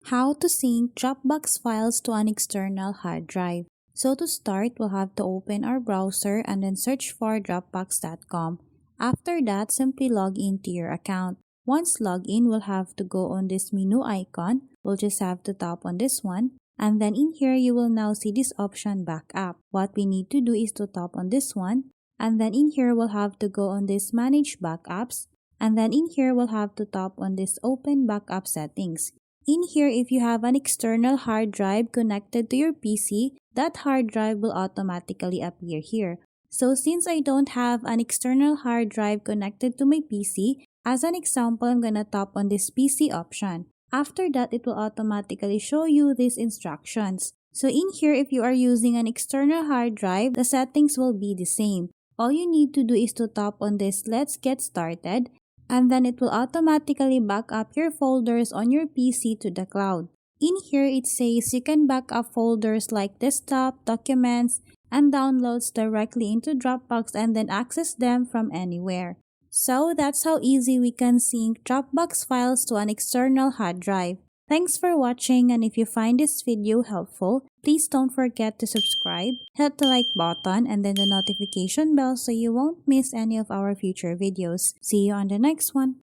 How to sync Dropbox files to an external hard drive. So to start, we'll have to open our browser and then search for dropbox.com. After that, simply log into your account. Once logged in, we'll have to go on this menu icon. We'll just have to tap on this one. And then in here, you will now see this option backup. What we need to do is to tap on this one. And then in here, we'll have to go on this manage backups. And then in here, we'll have to tap on this open backup settings. In here, if you have an external hard drive connected to your PC, that hard drive will automatically appear here. So since I don't have an external hard drive connected to my PC, as an example, I'm gonna tap on this PC option. After that, it will automatically show you these instructions. So in here, if you are using an external hard drive, the settings will be the same. All you need to do is to tap on this Let's Get Started, and then it will automatically back up your folders on your PC to the cloud. In here, it says you can back up folders like desktop, documents, and downloads directly into Dropbox and then access them from anywhere. So that's how easy we can sync Dropbox files to an external hard drive. Thanks for watching, and if you find this video helpful, please don't forget to subscribe, hit the like button, and then the notification bell so you won't miss any of our future videos. See you on the next one.